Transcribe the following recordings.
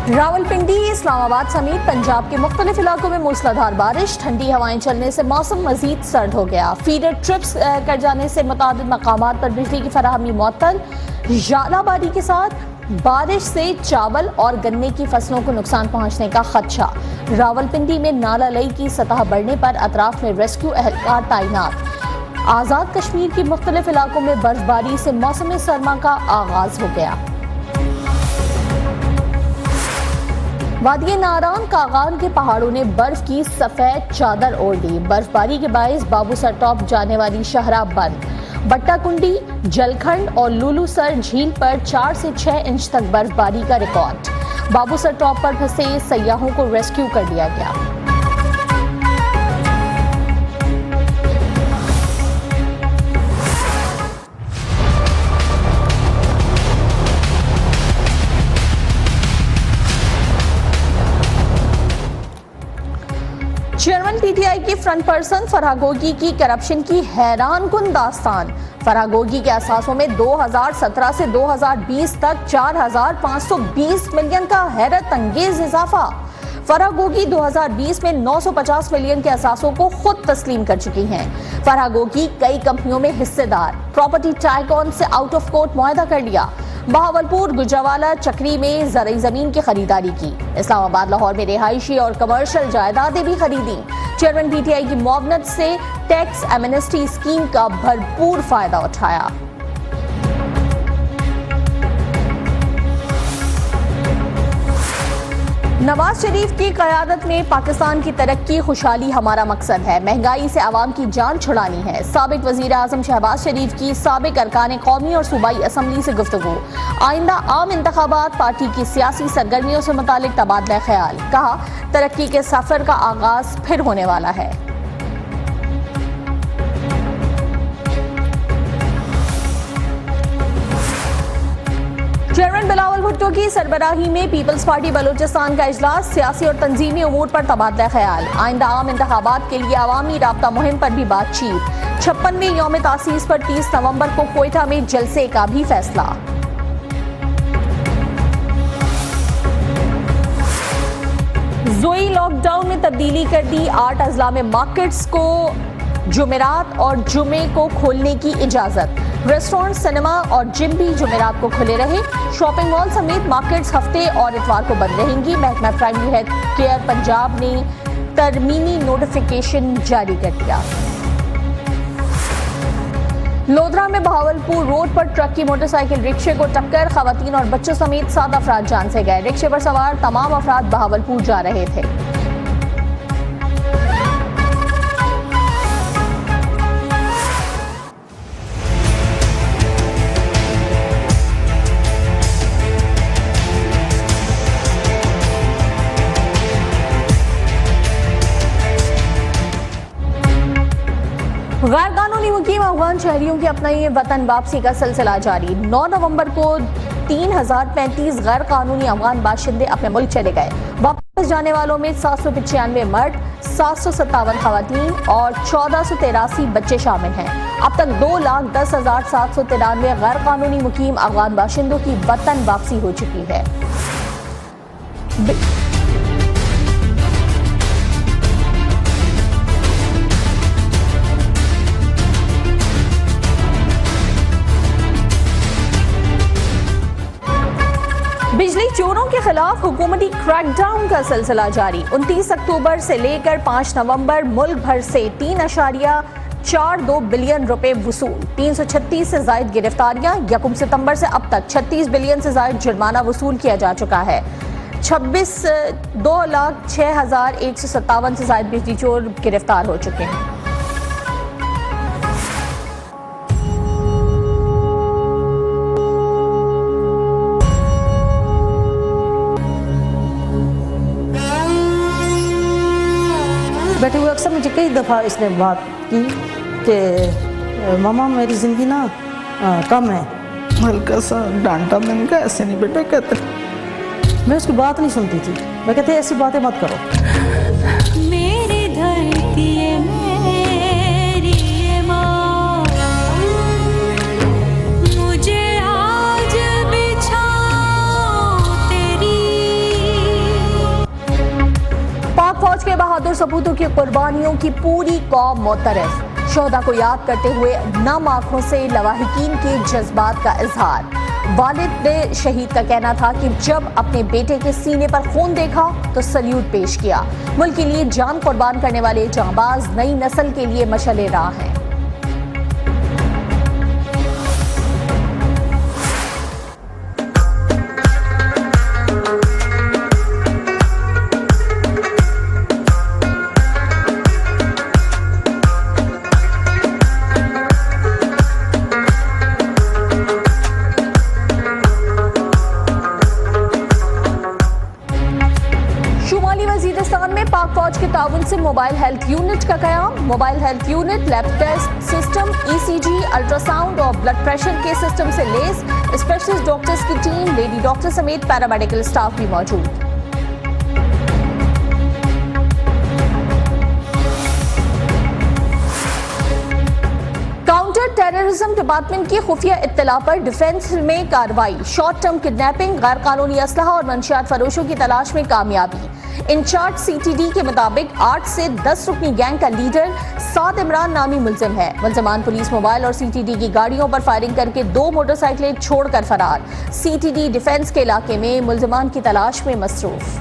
रावलपिंडी, इस्लामाबाद समेत पंजाब के मुख्तलिफ इलाकों में मूसलाधार बारिश, ठंडी हवाएं चलने से मौसम मजीद सर्द हो गया। फीडर ट्रिप्स कर जाने से मुतादिद मकामात पर बिजली की फराहमी मुअत्तल। झालाबादी के साथ बारिश से चावल और गन्ने की फसलों को नुकसान पहुंचने का खदशा। रावलपिंडी में नाला लई की सतह बढ़ने पर अतराफ में रेस्क्यू एहलकार तैनात। आज़ाद कश्मीर के मुख्तलिफ इलाकों में बर्फबारी से मौसम सरमा का आगाज हो गया। वादी नारान कागान के पहाड़ों ने बर्फ की सफेद चादर ओढ़ ली। बर्फबारी के बायस बाबूसर टॉप जाने वाली शहरा बंद। बट्टा कुंडी, जलखंड और लुलूसर झील पर 4 से 6 इंच तक बर्फबारी का रिकॉर्ड। बाबूसर टॉप पर फंसे सयाहों को रेस्क्यू कर लिया गया। चेयरमैन पीटीआई की फ्रंट पर्सन फराह गोगी की करप्शन की हैरान कुन दास्तान। फराह गोगी के असासों में 2017 से 2020 तक 4,520 मिलियन का हैरत अंगेज इजाफा। फराह गोगी 2020 में 950 मिलियन के असासों को खुद तस्लीम कर चुकी हैं। फराह गोगी कई कंपनियों में हिस्सेदार। प्रॉपर्टी टाइकॉन से आउट ऑफ कोर्ट मुआहदा कर लिया। बहावलपुर, गुजरावाला, चक्री में ज़रई ज़मीन की खरीदारी की। इस्लामाबाद, लाहौर में रिहायशी और कमर्शियल जायदादें भी खरीदी। चेयरमैन पीटीआई की मुआवनत से टैक्स एमनेस्टी स्कीम का भरपूर फायदा उठाया। नवाज शरीफ की क़यादत में पाकिस्तान की तरक्की खुशहाली हमारा मकसद है। महंगाई से आवाम की जान छुड़ानी है। साबिक वज़ीर आज़म शहबाज शरीफ की साबिक अरकान कौमी और सूबाई असम्बली से गुफ्तगू। आइंदा आम इंतखाबात पार्टी की सियासी सरगर्मियों से मुतालिक तबादला ख्याल। कहा, तरक्की के सफ़र का आगाज फिर होने वाला है। चेयरमैन बिलावल भुट्टो की सरबराही में पीपल्स पार्टी बलूचिस्तान का इजलास। सियासी और तंजीमी उमूर पर तबादला ख्याल। आइंदा आम इंतखाबात के लिए अवामी राब्ता मुहिम पर भी बातचीत। 56वें यौम तासीस पर 30 नवंबर को कोयटा में जलसे का भी फैसला। जोई लॉकडाउन में तब्दीली कर दी। 8 अजला में मार्केट्स को जुमेरात और जुमे को खोलने की इजाजत। रेस्टोरेंट, सिनेमा और जिम भी जुमेरात को खुले रहे। शॉपिंग मॉल समेत मार्केट्स हफ्ते और इतवार को बंद रहेंगी। महकमा प्राइमरी हेल्थ केयर पंजाब ने तरमीमी नोटिफिकेशन जारी कर दिया। लोधरा में बहावलपुर रोड पर ट्रक की मोटरसाइकिल रिक्शे को टक्कर। खवातीन और बच्चों समेत 7 अफराद जान से गए। रिक्शे पर सवार तमाम अफराद बहावलपुर जा रहे थे। गैर कानूनी मुकीम अफगान शहरियों की अपनी वतन वापसी का सिलसिला जारी। 9 नवंबर को 3035 गैर कानूनी अफगान बाशिंदे अपने मुल्क चले गए। वापस जाने वालों में 795 मर्द, 757 खवातीन और 1483 बच्चे शामिल हैं। अब तक 2,10,793 गैर कानूनी मुकीम अफगान बाशिंदों की वतन वापसी हो चुकी है। बिजली चोरों के खिलाफ हुकूमती क्रैकडाउन का सिलसिला जारी। 29 अक्टूबर से लेकर 5 नवंबर मुल्क भर से 3.42 बिलियन रुपए वसूल। 336 से जायद गिरफ्तारियां। 1 सितंबर से अब तक 36 बिलियन से जायद जुर्माना वसूल किया जा चुका है। 2,06,157 से जायद बिजली चोर गिरफ्तार हो चुके हैं। बैठे हुए अक्सर मुझे कई दफ़ा इसने बात की कि मामा मेरी ज़िंदगी ना कम है। हल्का सा डांटा, मैंने कहा ऐसे नहीं बेटा कहते। मैं उसकी बात नहीं सुनती थी। मैं कहते ऐसी बातें मत करो। मेरी धरती मेरी माँ, मुझे आज बिछाओ तेरी सबूतों की कुर्बानियों की पूरी कौम मोतरफ। शोहदा को याद करते हुए नम आंखों से लवाहिकीन के जज्बात का इजहार। वालिद ने शहीद का कहना था कि जब अपने बेटे के सीने पर खून देखा तो सल्यूट पेश किया। मुल्क के लिए जान कुर्बान करने वाले जांबाज नई नस्ल के लिए मशाले राह हैं। शुमाली वजीरिस्तान में पाक फौज के ताउन से मोबाइल हेल्थ यूनिट का कयाम। Mobile health unit lab test system, ECG, ultrasound और ब्लड प्रेशर के सिस्टम से लेस। स्पेशलिस्ट डॉक्टर्स की टीम, लेडी डॉक्टर समेत पैरामेडिकल स्टाफ भी मौजूद। काउंटर टेररिज्म डिपार्टमेंट की खुफिया इत्तला पर डिफेंस में कार्रवाई। शॉर्ट टर्म किडनैपिंग, गैर कानूनी असलहा और मंशियात फरोशों की तलाश में कामयाबी। इंचार्ज CTD के मुताबिक 8 से 10 रुकनी गैंग का लीडर साद इमरान नामी मुलजिम है। मुलजमान पुलिस मोबाइल और CTD की गाड़ियों पर फायरिंग करके 2 मोटरसाइकिलें छोड़कर फरार। CTD डिफेंस के इलाके में मुलजमान की तलाश में मसरूफ।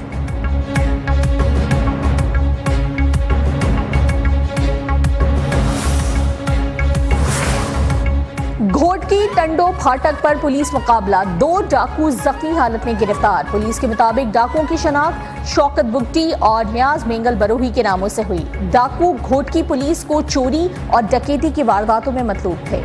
घोटकी टंडो फाटक पर पुलिस मुकाबला, 2 डाकू जख्मी हालत में गिरफ्तार। पुलिस के मुताबिक डाकुओं की शनाख्त शौकत बुगटी और न्याज मेंगल बरोही के नामों से हुई। डाकू घोटकी पुलिस को चोरी और डकैती की वारदातों में मतलूब थे।